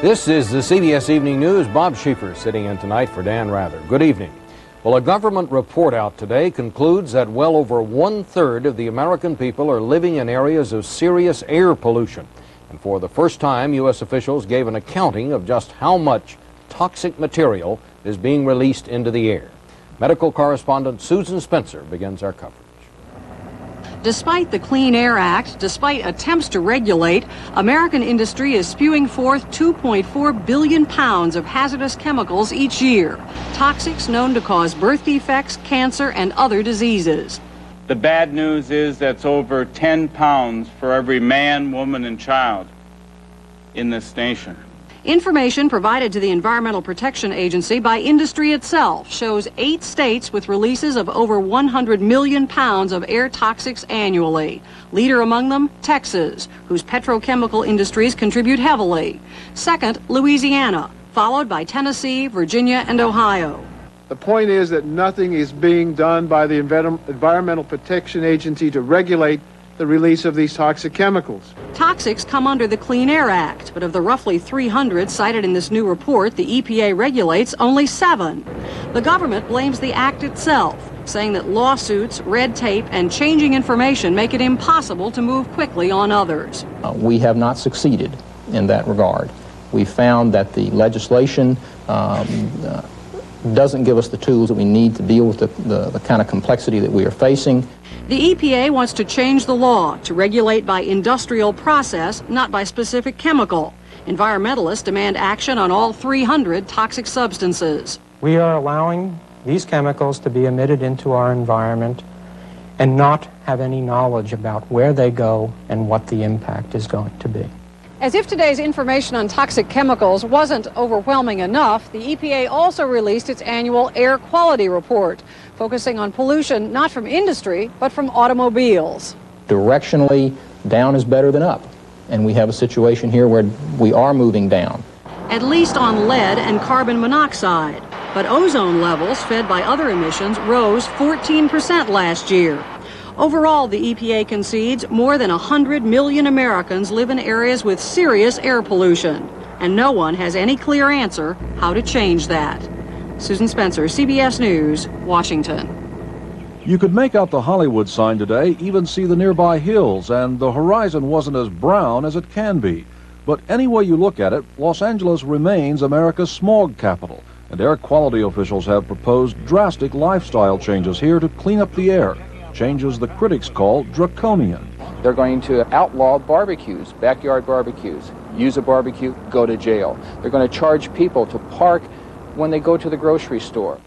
This is the CBS Evening News. Bob Schieffer sitting in tonight for Dan Rather. Good evening. Well, a government report out today concludes that well over 1/3 of the American people are living in areas of serious air pollution. And for the first time, U.S. officials gave an accounting of just how much toxic material is being released into the air. Medical correspondent Susan Spencer begins our coverage. Despite the Clean Air Act, despite attempts to regulate, American industry is spewing forth 2.4 billion pounds of hazardous chemicals each year, toxics known to cause birth defects, cancer, and other diseases. The bad news is that's over 10 pounds for every man, woman, and child in this nation. Information provided to the Environmental Protection Agency by industry itself shows 8 states with releases of over 100 million pounds of air toxics annually. Leader among them, Texas, whose petrochemical industries contribute heavily. Second, Louisiana, followed by Tennessee, Virginia, and Ohio. The point is that nothing is being done by the Environmental Protection Agency to regulate the release of these toxic chemicals. Toxics come under the Clean Air Act, but of the roughly 300 cited in this new report, the EPA regulates only 7. The government blames the act itself, saying that lawsuits, red tape, and changing information make it impossible to move quickly on others. We have not succeeded in that regard. We found that the legislation doesn't give us the tools that we need to deal with the kind of complexity that we are facing. The EPA wants to change the law to regulate by industrial process, not by specific chemical. Environmentalists demand action on all 300 toxic substances. We are allowing these chemicals to be emitted into our environment and not have any knowledge about where they go and what the impact is going to be. As if today's information on toxic chemicals wasn't overwhelming enough, the EPA also released its annual air quality report, focusing on pollution not from industry, but from automobiles. Directionally, down is better than up, and we have a situation here where we are moving down. At least on lead and carbon monoxide, but ozone levels fed by other emissions rose 14% last year. Overall, the EPA concedes more than 100 million Americans live in areas with serious air pollution, and no one has any clear answer how to change that. Susan Spencer, CBS News, Washington. You could make out the Hollywood sign today, even see the nearby hills, and the horizon wasn't as brown as it can be. But any way you look at it, Los Angeles remains America's smog capital, and air quality officials have proposed drastic lifestyle changes here to clean up the air. Changes the critics call draconian. They're going to outlaw barbecues, backyard barbecues. Use a barbecue, go to jail. They're going to charge people to park when they go to the grocery store.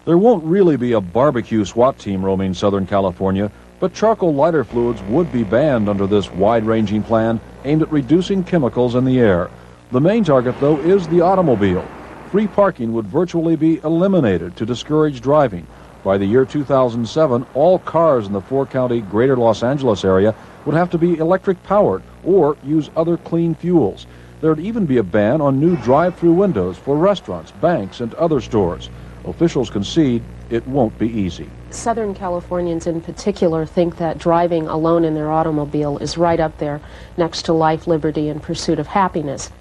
There won't really be a barbecue SWAT team roaming Southern California, but charcoal lighter fluids would be banned under this wide-ranging plan aimed at reducing chemicals in the air. The main target, though, is the automobile. Free parking would virtually be eliminated to discourage driving. By the year 2007, all cars in the 4-county greater Los Angeles area would have to be electric-powered or use other clean fuels. There would even be a ban on new drive-through windows for restaurants, banks, and other stores. Officials concede it won't be easy. Southern Californians in particular think that driving alone in their automobile is right up there next to life, liberty, and pursuit of happiness.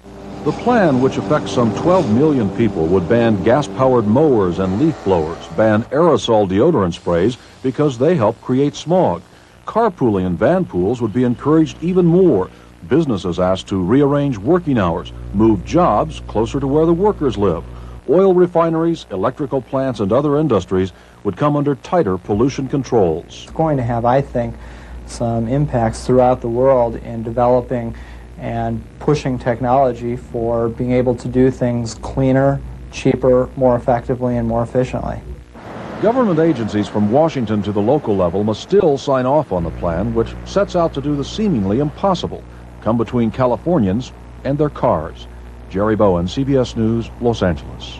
The plan, which affects some 12 million people, would ban gas-powered mowers and leaf blowers, ban aerosol deodorant sprays because they help create smog. Carpooling and van pools would be encouraged even more. Businesses asked to rearrange working hours, move jobs closer to where the workers live. Oil refineries, electrical plants, and other industries would come under tighter pollution controls. It's going to have, I think, some impacts throughout the world in developing and pushing technology for being able to do things cleaner, cheaper, more effectively, and more efficiently. Government agencies from Washington to the local level must still sign off on the plan, which sets out to do the seemingly impossible, come between Californians and their cars. Jerry Bowen, CBS News, Los Angeles.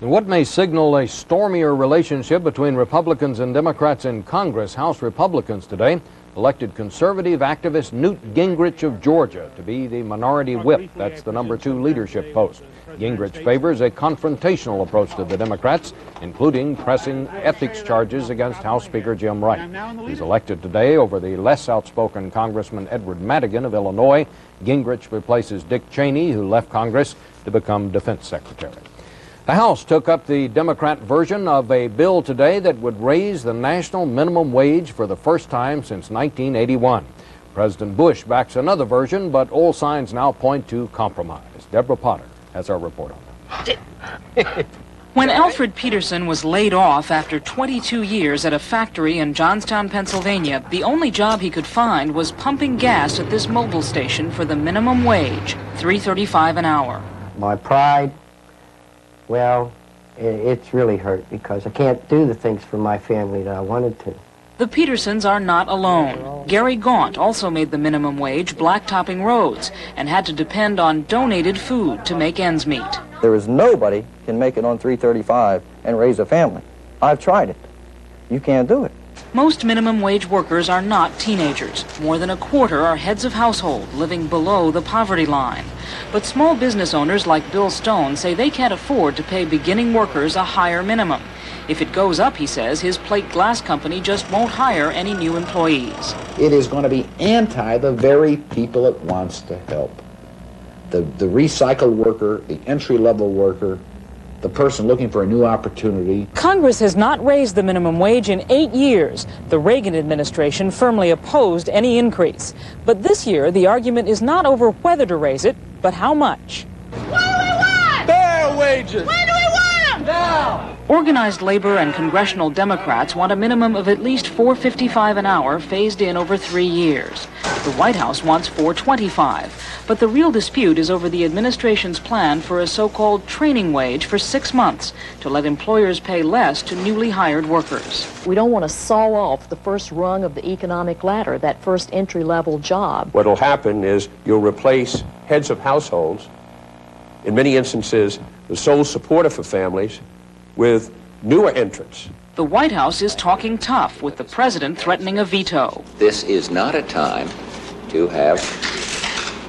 What may signal a stormier relationship between Republicans and Democrats in Congress, House Republicans today elected conservative activist Newt Gingrich of Georgia to be the minority whip. That's the #2 leadership post. Gingrich favors a confrontational approach to the Democrats, including pressing ethics charges against House Speaker Jim Wright. He's elected today over the less outspoken Congressman Edward Madigan of Illinois. Gingrich replaces Dick Cheney, who left Congress to become Defense Secretary. The House took up the Democrat version of a bill today that would raise the national minimum wage for the first time since 1981. President Bush backs another version, but all signs now point to compromise. Deborah Potter has our report on that. When Alfred Peterson was laid off after 22 years at a factory in Johnstown, Pennsylvania, the only job he could find was pumping gas at this mobile station for the minimum wage, $3.35 an hour. My pride, well, it's really hurt because I can't do the things for my family that I wanted to. The Petersons are not alone. Gary Gaunt also made the minimum wage blacktopping roads and had to depend on donated food to make ends meet. There is nobody can make it on $3.35 and raise a family. I've tried it. You can't do it. Most minimum wage workers are not teenagers. More than a quarter are heads of household living below the poverty line. But small business owners like Bill Stone say they can't afford to pay beginning workers a higher minimum. If it goes up, he says, his plate glass company just won't hire any new employees. It is going to be anti the very people it wants to help. The recycled worker, the entry-level worker, the person looking for a new opportunity. Congress has not raised the minimum wage in 8 years. The Reagan administration firmly opposed any increase. But this year, the argument is not over whether to raise it, but how much. What do we want? Fair wages. When do we want them? Now. Organized labor and congressional Democrats want a minimum of at least $4.55 an hour phased in over 3 years. The White House wants $4.25. But the real dispute is over the administration's plan for a so-called training wage for 6 months to let employers pay less to newly hired workers. We don't want to saw off the first rung of the economic ladder, that first entry-level job. What will happen is you'll replace heads of households, in many instances the sole supporter for families, with newer entrants. The White House is talking tough, with the president threatening a veto. This is not a time to have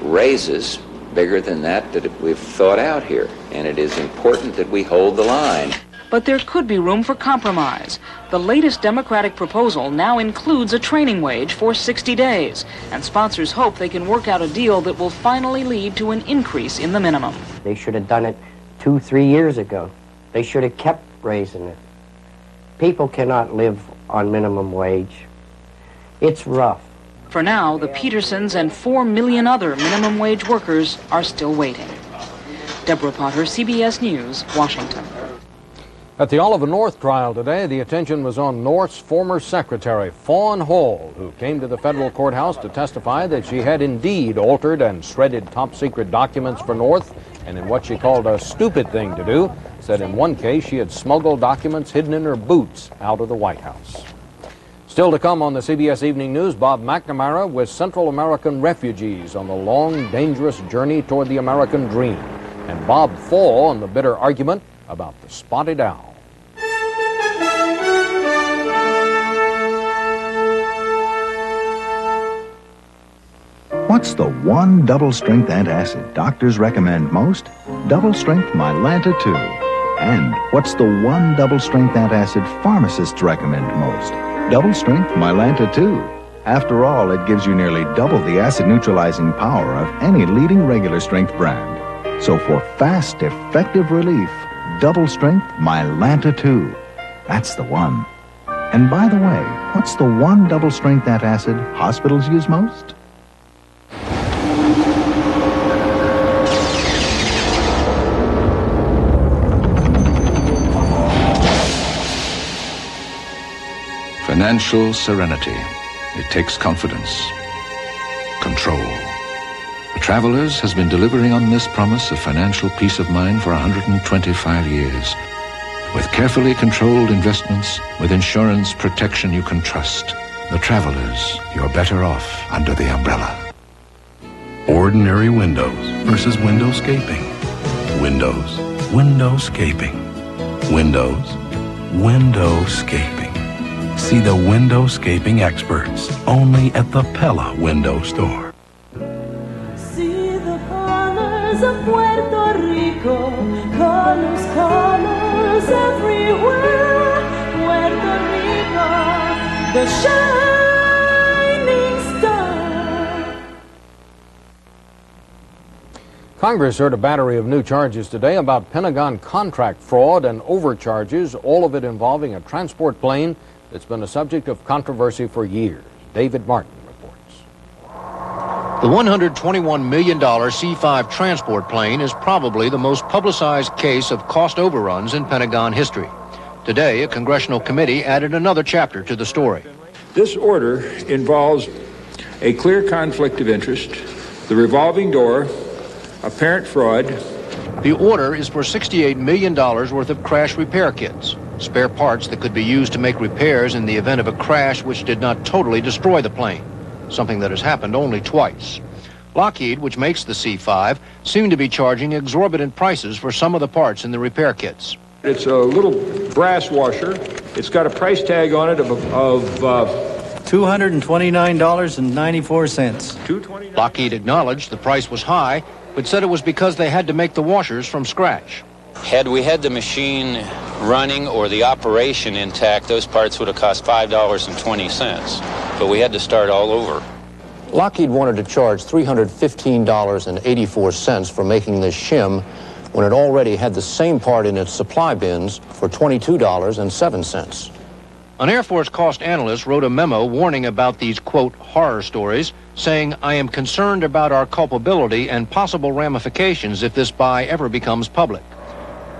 raises bigger than that we've thought out here, and it is important that we hold the line. But there could be room for compromise. The latest Democratic proposal now includes a training wage for 60 days, and sponsors hope they can work out a deal that will finally lead to an increase in the minimum. They should have done it 2-3 years ago. They should have kept raising it. People cannot live on minimum wage. It's rough. For now, the Petersons and 4 million other minimum wage workers are still waiting. Deborah Potter, CBS News, Washington. At the Oliver North trial today, the attention was on North's former secretary, Fawn Hall, who came to the federal courthouse to testify that she had indeed altered and shredded top-secret documents for North, and in what she called a stupid thing to do, said in one case she had smuggled documents hidden in her boots out of the White House. Still to come on the CBS Evening News, Bob McNamara with Central American refugees on the long, dangerous journey toward the American dream, and Bob Fall on the bitter argument about the spotted owl. What's the one double-strength antacid doctors recommend most? Double-strength Mylanta 2. And what's the one double-strength antacid pharmacists recommend most? Double-strength Mylanta 2. After all, it gives you nearly double the acid-neutralizing power of any leading regular-strength brand. So for fast, effective relief, double-strength Mylanta 2. That's the one. And by the way, what's the one double-strength antacid hospitals use most? Financial serenity. It takes confidence. Control. Travelers has been delivering on this promise of financial peace of mind for 125 years. With carefully controlled investments, with insurance protection you can trust. The Travelers, you're better off under the umbrella. Ordinary windows versus windowscaping. Windows. Windowscaping. Windows. Windowscaping. See the windowscaping experts only at the Pella Window Store. See the farmers of Puerto Rico, colors, colors everywhere. Puerto Rico, the shining star. Congress heard a battery of new charges today about Pentagon contract fraud and overcharges, all of it involving a transport plane that's been a subject of controversy for years. David Martin reports. The $121 million C-5 transport plane is probably the most publicized case of cost overruns in Pentagon history. Today, a congressional committee added another chapter to the story. This order involves a clear conflict of interest, the revolving door, apparent fraud. The order is for $68 million worth of crash repair kits, spare parts that could be used to make repairs in the event of a crash which did not totally destroy the plane, something that has happened only twice. Lockheed, which makes the C-5, seemed to be charging exorbitant prices for some of the parts in the repair kits. It's a little brass washer. It's got a price tag on it of $229.94. Lockheed acknowledged the price was high, but said it was because they had to make the washers from scratch. Had we had the machine running or the operation intact, those parts would have cost $5.20, but we had to start all over. Lockheed wanted to charge $315.84 for making this shim when it already had the same part in its supply bins for $22.07. An Air Force cost analyst wrote a memo warning about these, quote, horror stories, saying, "I am concerned about our culpability and possible ramifications if this buy ever becomes public."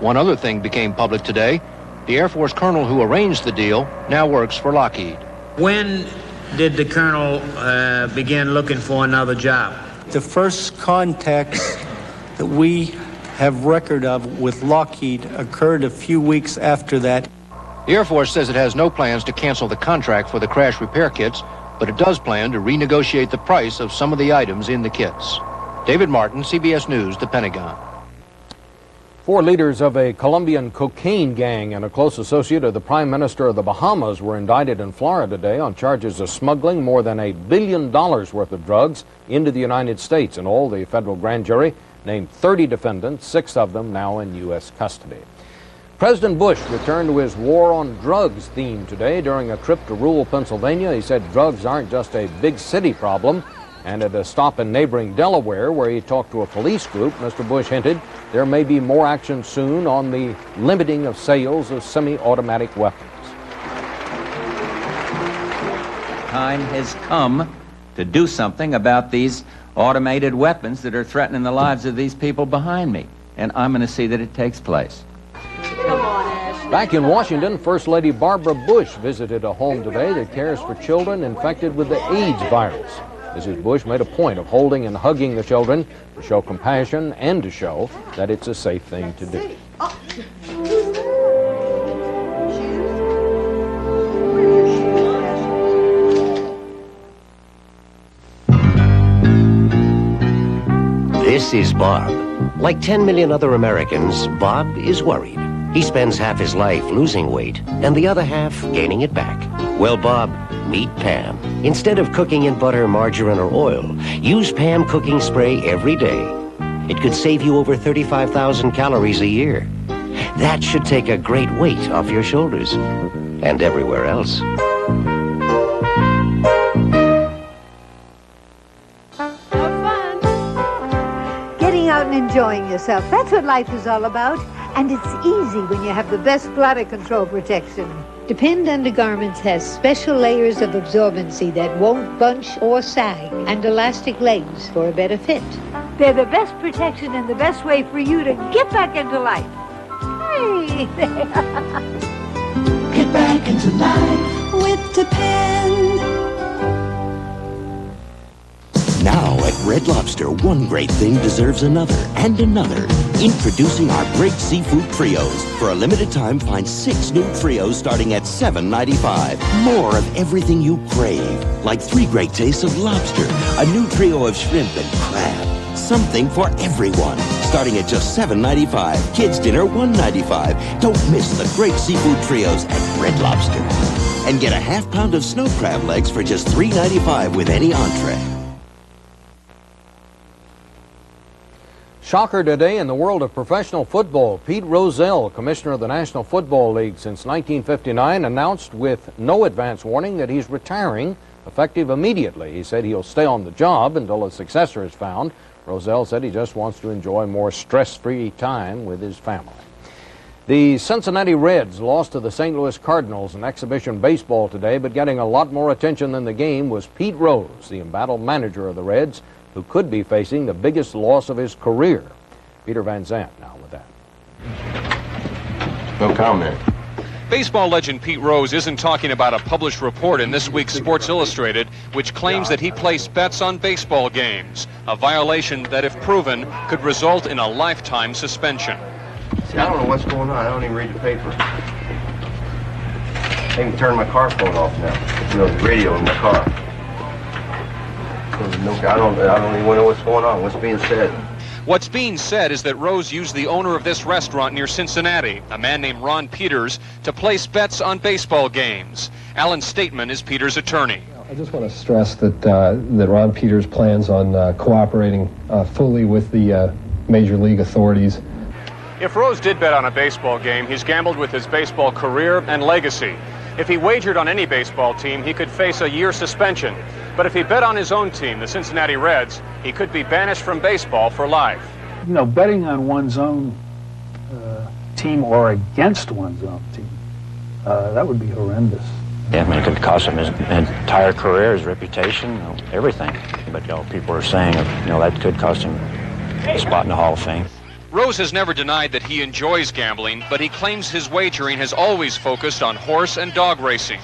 One other thing became public today. The Air Force colonel who arranged the deal now works for Lockheed. When did the colonel begin looking for another job? The first contacts that we have record of with Lockheed occurred a few weeks after that. The Air Force says it has no plans to cancel the contract for the crash repair kits, but it does plan to renegotiate the price of some of the items in the kits. David Martin, CBS News, the Pentagon. 4 leaders of a Colombian cocaine gang and a close associate of the Prime Minister of the Bahamas were indicted in Florida today on charges of smuggling more than $1 billion worth of drugs into the United States. In all, the federal grand jury named 30 defendants, 6 of them now in U.S. custody. President Bush returned to his war on drugs theme today during a trip to rural Pennsylvania. He said drugs aren't just a big city problem. And at a stop in neighboring Delaware, where he talked to a police group, Mr. Bush hinted there may be more action soon on the limiting of sales of semi-automatic weapons. Time has come to do something about these automated weapons that are threatening the lives of these people behind me. And I'm going to see that it takes place. Back in Washington, First Lady Barbara Bush visited a home today that cares for children infected with the AIDS virus. Mrs. Bush made a point of holding and hugging the children to show compassion and to show that it's a safe thing to do. This is Bob. Like 10 million other Americans, Bob is worried. He spends half his life losing weight and the other half gaining it back. Well, Bob, meet Pam. Instead of cooking in butter, margarine, or oil, use Pam cooking spray every day. It could save you over 35,000 calories a year. That should take a great weight off your shoulders and everywhere else. Getting out and enjoying yourself, that's what life is all about. And it's easy when you have the best bladder control protection. Depend Undergarments has special layers of absorbency that won't bunch or sag, and elastic legs for a better fit. They're the best protection and the best way for you to get back into life. Hey there. Get back into life with Depend. Now at Red Lobster, one great thing deserves another and another. Introducing our great seafood trios. For a limited time, find 6 new trios starting at $7.95. More of everything you crave. Like 3 great tastes of lobster, a new trio of shrimp and crab. Something for everyone. Starting at just $7.95. Kids' dinner, $1.95. Don't miss the great seafood trios at Red Lobster. And get a ½ pound of snow crab legs for just $3.95 with any entree. Shocker today in the world of professional football. Pete Rozelle, commissioner of the National Football League since 1959, announced with no advance warning that he's retiring, effective immediately. He said he'll stay on the job until a successor is found. Rozelle said he just wants to enjoy more stress-free time with his family. The Cincinnati Reds lost to the St. Louis Cardinals in exhibition baseball today, but getting a lot more attention than the game was Pete Rose, the embattled manager of the Reds, who could be facing the biggest loss of his career. Peter Van Zandt now with that. No comment. Baseball legend Pete Rose isn't talking about a published report in this week's Sports Illustrated, which claims that he placed bets on baseball games, a violation that, if proven, could result in a lifetime suspension. See, I don't know what's going on. I don't even read the paper. I even turned my car phone off now. You know, the radio in my car. I don't even know what's going on, what's being said. What's being said is that Rose used the owner of this restaurant near Cincinnati, a man named Ron Peters, to place bets on baseball games. Alan Stateman is Peters' attorney. I just want to stress that that Ron Peters plans on cooperating fully with the major league authorities. If Rose did bet on a baseball game, he's gambled with his baseball career and legacy. If he wagered on any baseball team, he could face a year suspension. But if he bet on his own team, the Cincinnati Reds, he could be banished from baseball for life. You know, betting on one's own team or against one's own team, that would be horrendous. Yeah, I mean, it could cost him his entire career, his reputation, you know, everything. But, you know, people are saying, you know, that could cost him a spot in the Hall of Fame. Rose has never denied that he enjoys gambling, but he claims his wagering has always focused on horse and dog racing.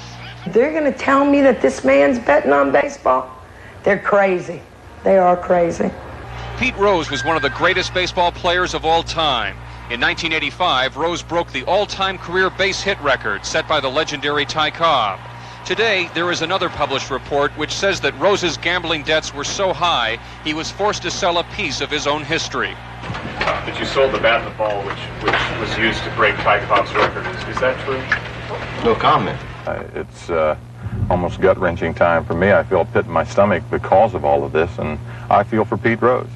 They're going to tell me that this man's betting on baseball? They're crazy. They are crazy. Pete Rose was one of the greatest baseball players of all time. In 1985, Rose broke the all-time career base hit record set by the legendary Ty Cobb. Today, there is another published report which says that Rose's gambling debts were so high, he was forced to sell a piece of his own history. That you sold the bat and the ball which was used to break Ty Cobb's record. Is that true? No comment. It's almost gut-wrenching time for me. I feel a pit in my stomach because of all of this, and I feel for Pete Rose.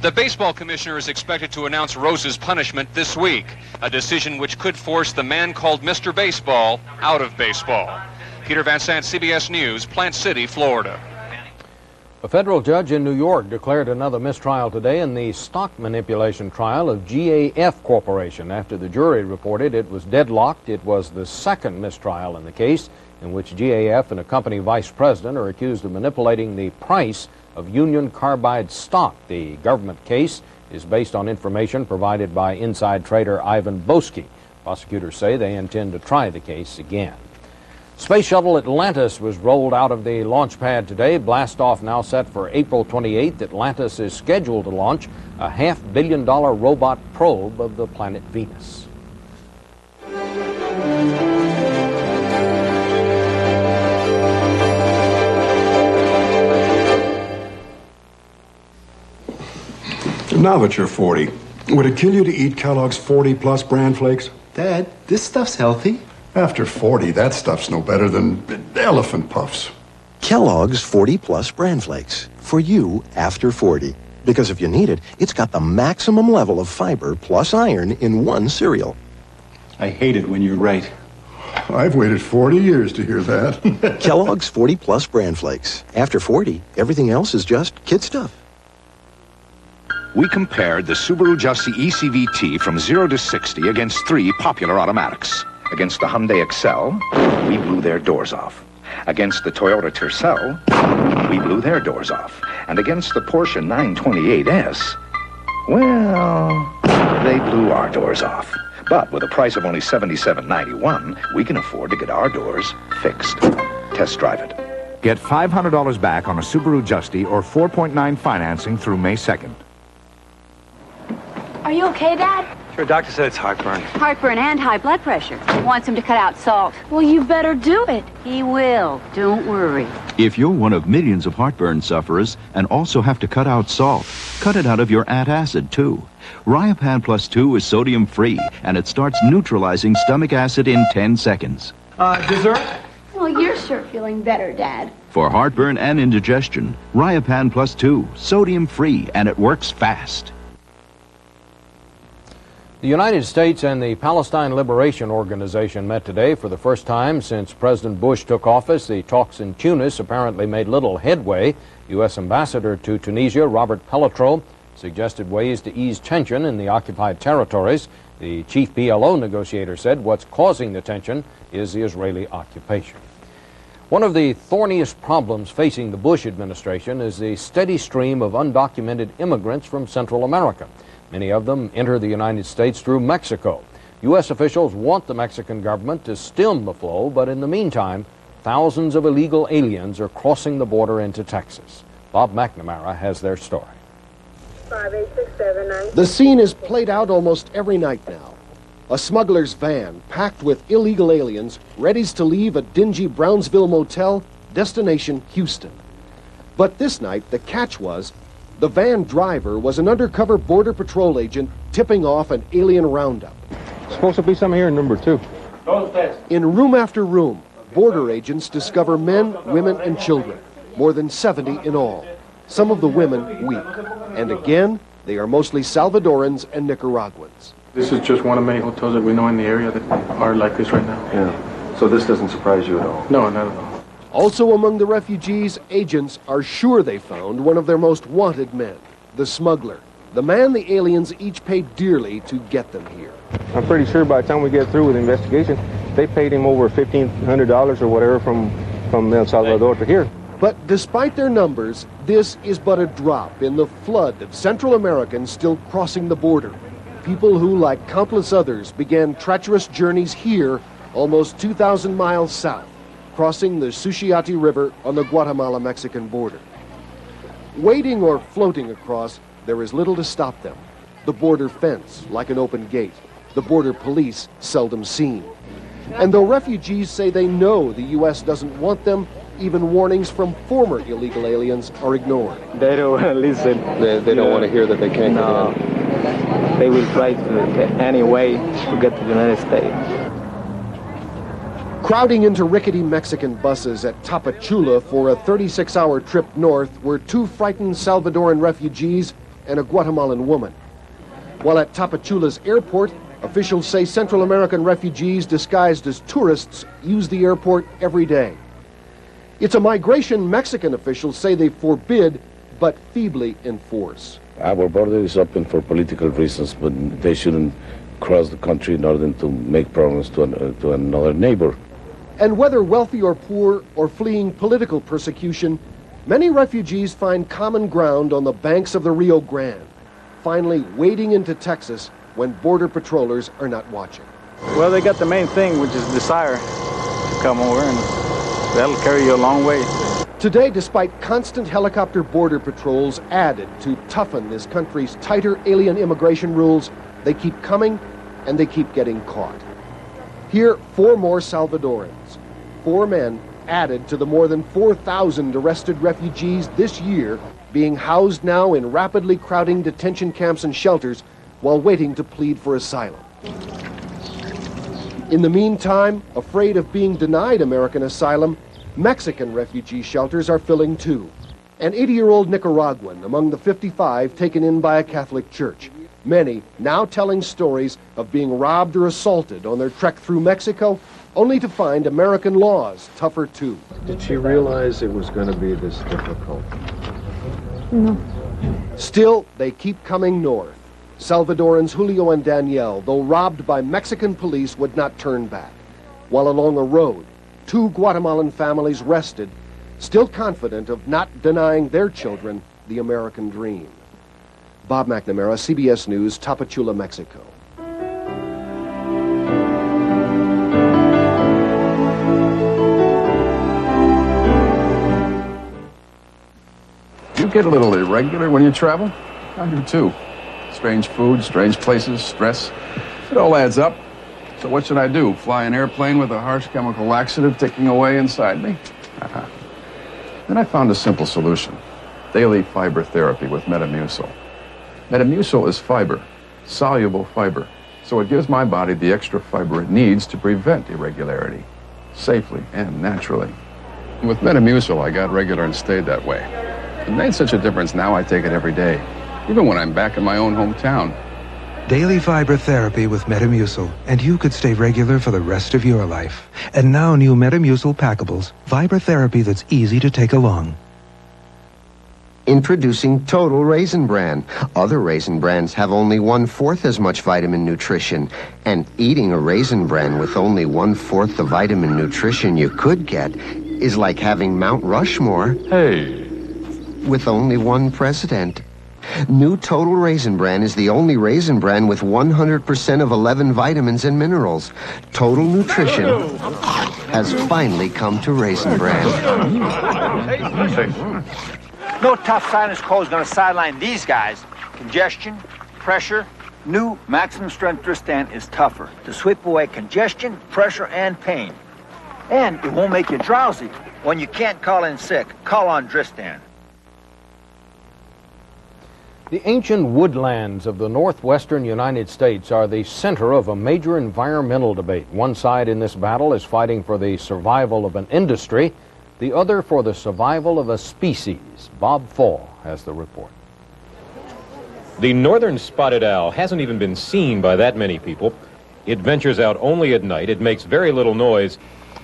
The baseball commissioner is expected to announce Rose's punishment this week, a decision which could force the man called Mr. Baseball out of baseball. Peter Van Sant, CBS News, Plant City, Florida. A federal judge in New York declared another mistrial today in the stock manipulation trial of GAF Corporation. After the jury reported it was deadlocked, it was the second mistrial in the case in which GAF and a company vice president are accused of manipulating the price of Union Carbide stock. The government case is based on information provided by inside trader Ivan Boesky. Prosecutors say they intend to try the case again. Space Shuttle Atlantis was rolled out of the launch pad today. Blastoff now set for April 28th. Atlantis is scheduled to launch a $500 million robot probe of the planet Venus. Now that you're 40, would it kill you to eat Kellogg's 40-plus bran flakes? Dad, this stuff's healthy. After 40, that stuff's no better than elephant puffs. Kellogg's 40-plus bran flakes. For you after 40. Because if you need it, it's got the maximum level of fiber plus iron in one cereal. I hate it when you're right. I've waited 40 years to hear that. Kellogg's 40-plus bran flakes. After 40, everything else is just kid stuff. We compared the Subaru Justy ECVT from 0 to 60 against 3 popular automatics. Against the Hyundai Excel, we blew their doors off. Against the Toyota Tercel, we blew their doors off. And against the Porsche 928S, well, they blew our doors off. But with a price of only $77.91, we can afford to get our doors fixed. Test drive it. Get $500 back on a Subaru Justy or 4.9 financing through May 2nd. Are you okay, Dad? Sure, doctor said it's heartburn. Heartburn and high blood pressure. He wants him to cut out salt. Well, you better do it. He will. Don't worry. If you're one of millions of heartburn sufferers and also have to cut out salt, cut it out of your antacid, too. Riopan Plus 2 is sodium-free, and it starts neutralizing stomach acid in 10 seconds. Dessert? Well, you're sure feeling better, Dad. For heartburn and indigestion, Riopan Plus 2, sodium-free, and it works fast. The United States and the Palestine Liberation Organization met today for the first time since President Bush took office. The talks in Tunis apparently made little headway. U.S. Ambassador to Tunisia, Robert Pelletreau, suggested ways to ease tension in the occupied territories. The chief PLO negotiator said what's causing the tension is the Israeli occupation. One of the thorniest problems facing the Bush administration is the steady stream of undocumented immigrants from Central America. Many of them enter the United States through Mexico. U.S. officials want the Mexican government to stem the flow, but in the meantime, thousands of illegal aliens are crossing the border into Texas. Bob McNamara has their story. 5, 8, 6, 7, 9. The scene is played out almost every night now. A smuggler's van packed with illegal aliens ready to leave a dingy Brownsville motel, destination Houston. But this night, the catch was the van driver was an undercover Border Patrol agent tipping off an alien roundup. Supposed to be some here in number 2. In room after room, border agents discover men, women, and children, more than 70 in all. Some of the women weak. And again, they are mostly Salvadorans and Nicaraguans. This is just one of many hotels that we know in the area that are like this right now. Yeah. So this doesn't surprise you at all? No, not at all. Also among the refugees, agents are sure they found one of their most wanted men, the smuggler, the man the aliens each paid dearly to get them here. I'm pretty sure by the time we get through with the investigation, they paid him over $1,500 or whatever from El Salvador to here. But despite their numbers, this is but a drop in the flood of Central Americans still crossing the border. People who, like countless others, began treacherous journeys here almost 2,000 miles south, crossing the Suchiate River on the Guatemala-Mexican border. Wading or floating across, there is little to stop them. The border fence, like an open gate. The border police, seldom seen. And though refugees say they know the U.S. doesn't want them, even warnings from former illegal aliens are ignored. They don't want to listen. They don't want to hear that they can't get in. They will try to any way to get to the United States. Crowding into rickety Mexican buses at Tapachula for a 36-hour trip north were 2 frightened Salvadoran refugees and a Guatemalan woman. While at Tapachula's airport, officials say Central American refugees disguised as tourists use the airport every day. It's a migration Mexican officials say they forbid, but feebly enforce. Our border is open for political reasons, but they shouldn't cross the country in order to make problems to another neighbor. And whether wealthy or poor or fleeing political persecution, many refugees find common ground on the banks of the Rio Grande, finally wading into Texas when border patrollers are not watching. Well, they got the main thing, which is desire to come over, and that'll carry you a long way. Today, despite constant helicopter border patrols added to toughen this country's tighter alien immigration rules, they keep coming and they keep getting caught. Here, 4 more Salvadorans, 4 men added to the more than 4,000 arrested refugees this year being housed now in rapidly crowding detention camps and shelters while waiting to plead for asylum. In the meantime, afraid of being denied American asylum, Mexican refugee shelters are filling too. An 80-year-old Nicaraguan among the 55 taken in by a Catholic church. Many now telling stories of being robbed or assaulted on their trek through Mexico, only to find American laws tougher too. Did she realize it was going to be this difficult? No. Still, they keep coming north. Salvadorans Julio and Danielle, though robbed by Mexican police, would not turn back. While along a road, 2 Guatemalan families rested, still confident of not denying their children the American dream. Bob McNamara, CBS News, Tapachula, Mexico. You get a little irregular when you travel? I do too. Strange food, strange places, stress. It all adds up. So what should I do? Fly an airplane with a harsh chemical laxative ticking away inside me? Then I found a simple solution. Daily fiber therapy with Metamucil. Metamucil is fiber, soluble fiber. So it gives my body the extra fiber it needs to prevent irregularity, safely and naturally. And with Metamucil, I got regular and stayed that way. It made such a difference now I take it every day, even when I'm back in my own hometown. daily fiber therapy with Metamucil, and you could stay regular for the rest of your life. And now new Metamucil Packables, fiber therapy that's easy to take along. Introducing Total Raisin Bran. Other Raisin Brans have only 1/4 as much vitamin nutrition. And eating a Raisin Bran with only 1/4 the vitamin nutrition you could get is like having Mount Rushmore. Hey. With only one president. New Total Raisin Bran is the only Raisin Bran with 100% of 11 vitamins and minerals. Total nutrition has finally come to Raisin Bran. No tough sinus cold is going to sideline these guys. Congestion, pressure. New maximum strength Dristan is tougher to sweep away congestion, pressure, and pain. And it won't make you drowsy. When you can't call in sick, call on Dristan. The ancient woodlands of the northwestern United States are the center of a major environmental debate. One side in this battle is fighting for the survival of an industry, the other for the survival of a species. Bob Fall has the report. The northern spotted owl hasn't even been seen by that many people. It ventures out only at night. It makes very little noise,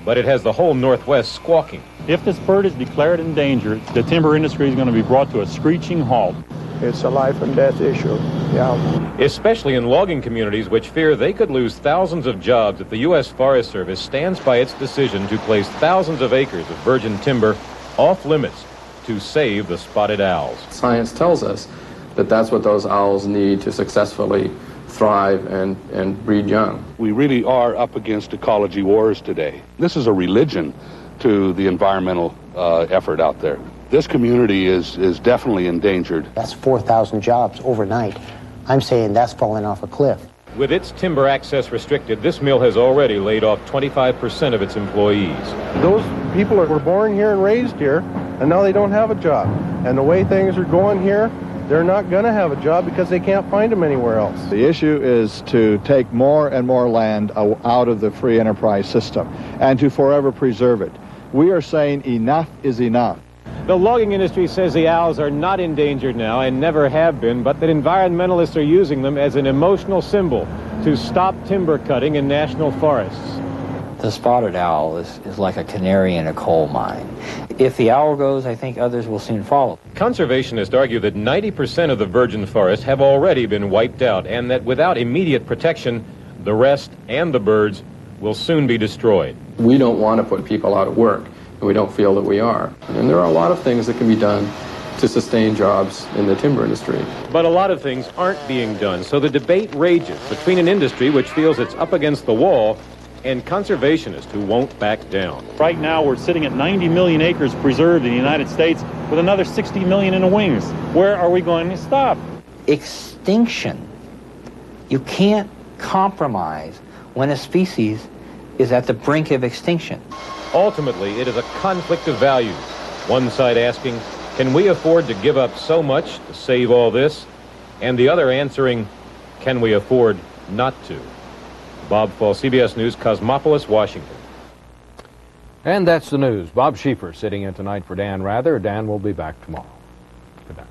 but it has the whole Northwest squawking. If this bird is declared endangered, the timber industry is going to be brought to a screeching halt. It's a life and death issue, yeah. Especially in logging communities which fear they could lose thousands of jobs if the U.S. Forest Service stands by its decision to place thousands of acres of virgin timber off limits to save the spotted owls. Science tells us that that's what those owls need to successfully thrive and breed young. We really are up against ecology wars today. This is a religion to the environmental effort out there. This community is definitely endangered. That's 4,000 jobs overnight. I'm saying that's falling off a cliff. With its timber access restricted, this mill has already laid off 25% of its employees. Those people were born here and raised here, and now they don't have a job. And the way things are going here, they're not going to have a job because they can't find them anywhere else. The issue is to take more and more land out of the free enterprise system and to forever preserve it. We are saying enough is enough. The logging industry says the owls are not endangered now and never have been, but that environmentalists are using them as an emotional symbol to stop timber cutting in national forests. The spotted owl is like a canary in a coal mine. If the owl goes, I think others will soon follow. Conservationists argue that 90% of the virgin forests have already been wiped out and that without immediate protection, the rest and the birds will soon be destroyed. We don't want to put people out of work, and we don't feel that we are. And there are a lot of things that can be done to sustain jobs in the timber industry. But a lot of things aren't being done, so the debate rages between an industry which feels it's up against the wall and conservationists who won't back down. Right now, we're sitting at 90 million acres preserved in the United States with another 60 million in the wings. Where are we going to stop? Extinction. You can't compromise when a species is at the brink of extinction. Ultimately, it is a conflict of values. One side asking, can we afford to give up so much to save all this? And the other answering, can we afford not to? Bob Fall, CBS News, Cosmopolis, Washington. And that's the news. Bob Schieffer sitting in tonight for Dan Rather. Dan will be back tomorrow. Good night.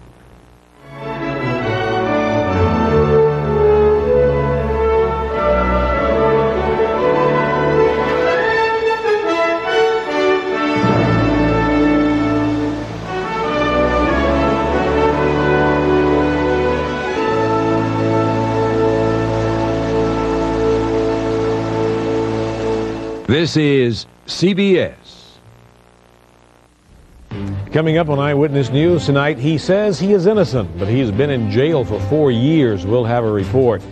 This is CBS. Coming up on Eyewitness News tonight, he says he is innocent, but he's been in jail for 4 years. We'll have a report.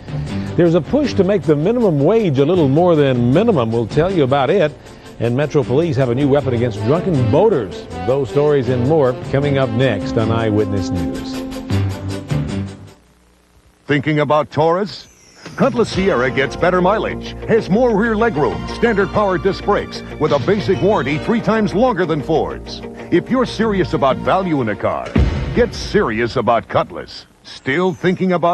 There's a push to make the minimum wage a little more than minimum. We'll tell you about it. And Metro Police have a new weapon against drunken boaters. Those stories and more coming up next on Eyewitness News. Thinking about Taurus? Cutlass Sierra gets better mileage, has more rear legroom, standard power disc brakes, with a basic warranty 3 times longer than Ford's. If you're serious about value in a car, get serious about Cutlass. Still thinking about